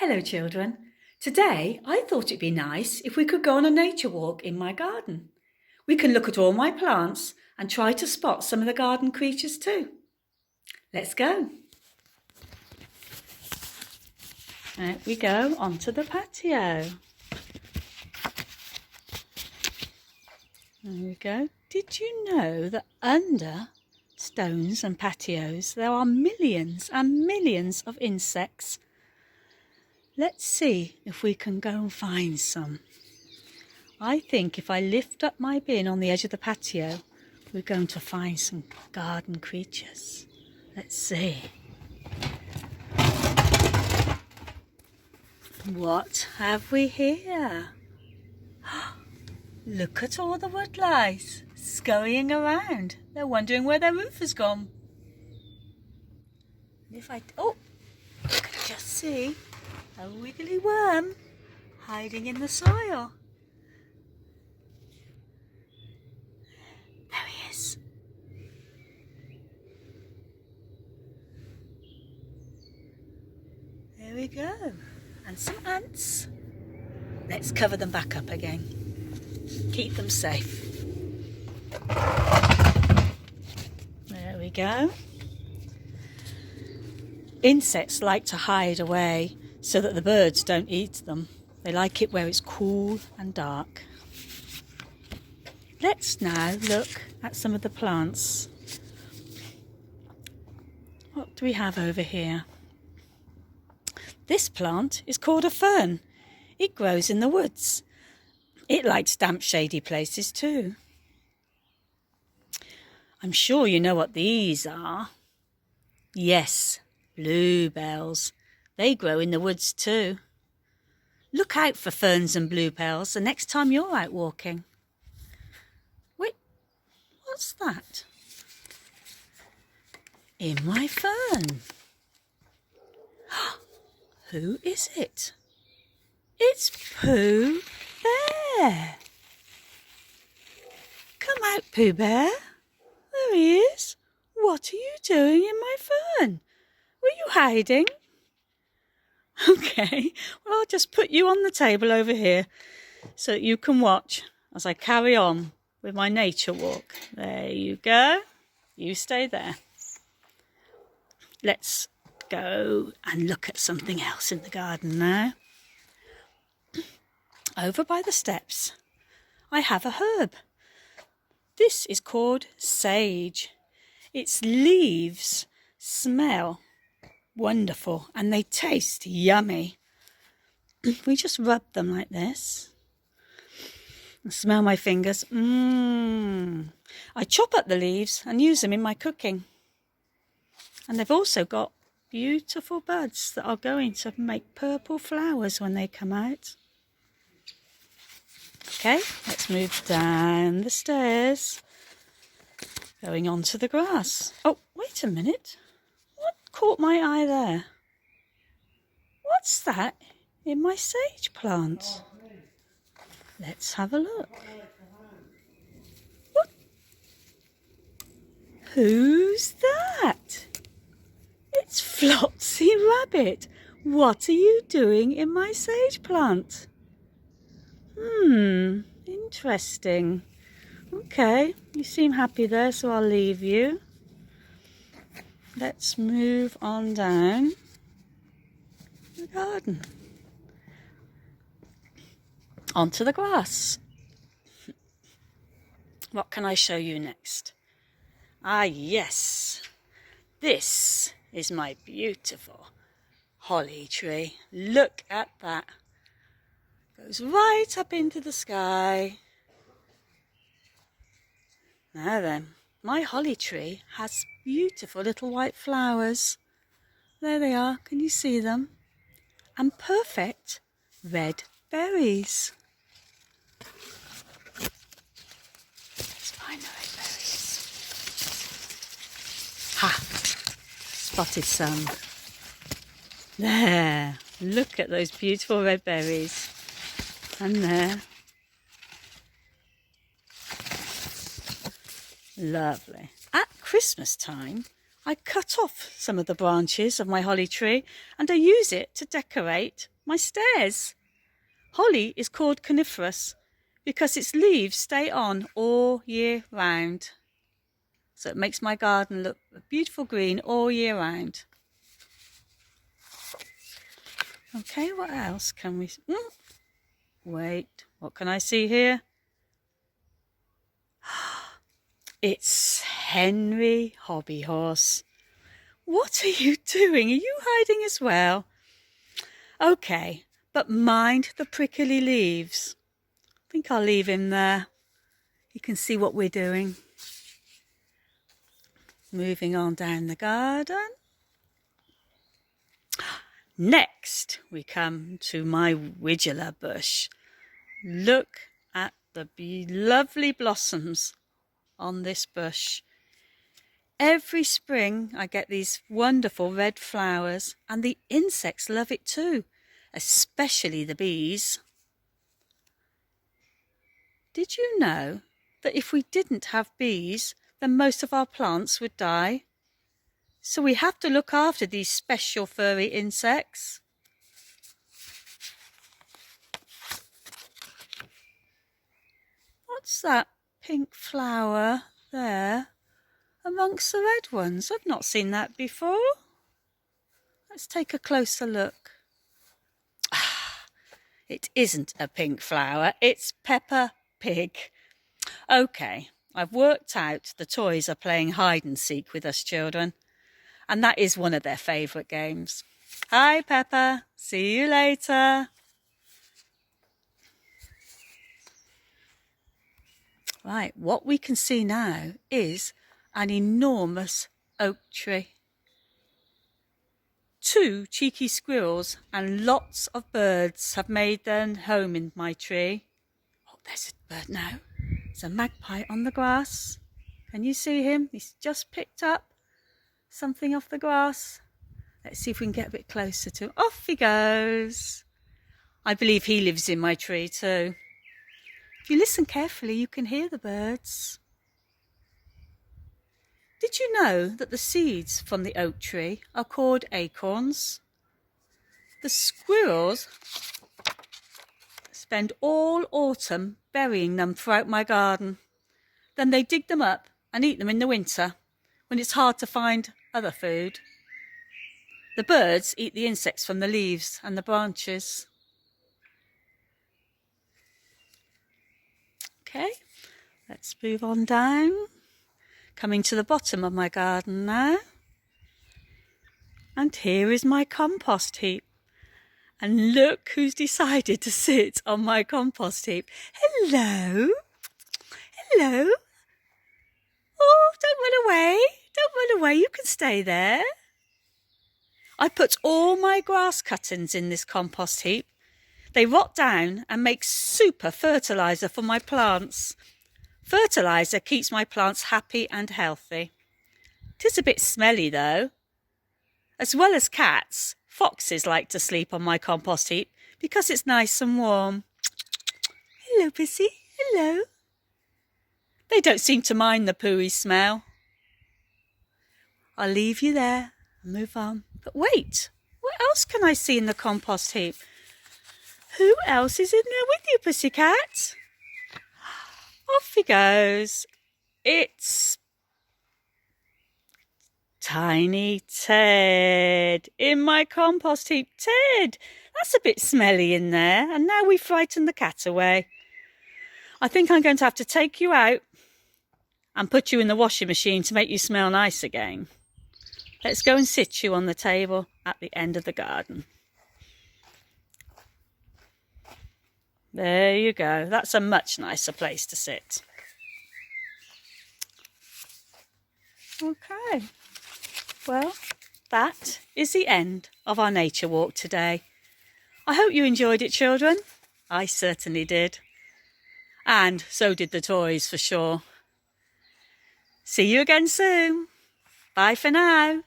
Hello children. Today I thought it'd be nice if we could go on a nature walk in my garden. We can look at all my plants and try to spot some of the garden creatures too. Let's go. Out we go onto the patio. There we go. Did you know that under stones and patios there are millions and millions of insects? Let's see if we can go and find some. I think if I lift up my bin on the edge of the patio, we're going to find some garden creatures. Let's see. What have we here? Look at all the woodlice scurrying around. They're wondering where their roof has gone. And if I can just see a wiggly worm hiding in the soil. There he is. There we go. And some ants. Let's cover them back up again. Keep them safe. There we go. Insects like to hide away so that the birds don't eat them. They like it where it's cool and dark. Let's now look at some of the plants. What do we have over here? This plant is called a fern. It grows in the woods. It likes damp, shady places too. I'm sure you know what these are. Yes, bluebells. They grow in the woods too. Look out for ferns and bluebells the next time you're out walking. Wait, what's that? In my fern. Who is it? It's Pooh Bear. Come out, Pooh Bear. There he is. What are you doing in my fern? Were you hiding? Okay, well I'll just put you on the table over here so that you can watch as I carry on with my nature walk. There you go. You stay there. Let's go and look at something else in the garden now. Over by the steps, I have a herb. This is called sage. Its leaves smell wonderful and they taste yummy. We just rub them like this. And smell my fingers. I chop up the leaves and use them in my cooking. And they've also got beautiful buds that are going to make purple flowers when they come out. Okay, let's move down the stairs. Going onto the grass. Oh, wait a minute. What caught my eye there? What's that in my sage plant? Let's have a look. What? Who's that? It's Flopsy Rabbit. What are you doing in my sage plant? Interesting. Okay, you seem happy there, so I'll leave you. Let's move on down the garden. Onto the grass. What can I show you next? Ah, yes. This is my beautiful holly tree. Look at that. Goes right up into the sky. Now then, my holly tree has beautiful little white flowers. There they are, can you see them? And perfect red berries. Let's find the red berries. Ha! Spotted some. There, look at those beautiful red berries. And there. Lovely. At Christmas time, I cut off some of the branches of my holly tree and I use it to decorate my stairs. Holly is called coniferous because its leaves stay on all year round. So it makes my garden look a beautiful green all year round. Okay, what else can we... Wait, what can I see here? It's Henry Hobbyhorse. What are you doing? Are you hiding as well? Okay, but mind the prickly leaves. I think I'll leave him there. You can see what we're doing. Moving on down the garden. Next, we come to my Widgula bush. Look at the lovely blossoms on this bush. Every spring I get these wonderful red flowers, and the insects love it too, especially the bees. Did you know that if we didn't have bees, then most of our plants would die? So we have to look after these special furry insects. What's that pink flower there amongst the red ones? I've not seen that before. Let's take a closer look. It isn't a pink flower, it's Peppa Pig. Okay, I've worked out the toys are playing hide and seek with us children, and that is one of their favourite games. Hi Peppa, see you later. Right, what we can see now is an enormous oak tree. 2 cheeky squirrels and lots of birds have made their home in my tree. Oh, there's a bird now. There's a magpie on the grass. Can you see him? He's just picked up something off the grass. Let's see if we can get a bit closer to him. Off he goes. I believe he lives in my tree too. If you listen carefully, you can hear the birds. Did you know that the seeds from the oak tree are called acorns? The squirrels spend all autumn burying them throughout my garden. Then they dig them up and eat them in the winter when it's hard to find other food. The birds eat the insects from the leaves and the branches. Okay, let's move on down. Coming to the bottom of my garden now. And here is my compost heap. And look who's decided to sit on my compost heap. Hello. Hello. Oh, don't run away. Don't run away. You can stay there. I put all my grass cuttings in this compost heap. They rot down and make super fertiliser for my plants. Fertiliser keeps my plants happy and healthy. It is a bit smelly though. As well as cats, foxes like to sleep on my compost heap because it's nice and warm. Hello, Bissy. Hello. They don't seem to mind the pooey smell. I'll leave you there and move on. But wait, what else can I see in the compost heap? Who else is in there with you, pussycat? Off he goes. It's Tiny Ted in my compost heap. Ted, that's a bit smelly in there, and now we frightened the cat away. I think I'm going to have to take you out and put you in the washing machine to make you smell nice again. Let's go and sit you on the table at the end of the garden. There you go. That's a much nicer place to sit. Okay. Well, that is the end of our nature walk today. I hope you enjoyed it, children. I certainly did. And so did the toys, for sure. See you again soon. Bye for now.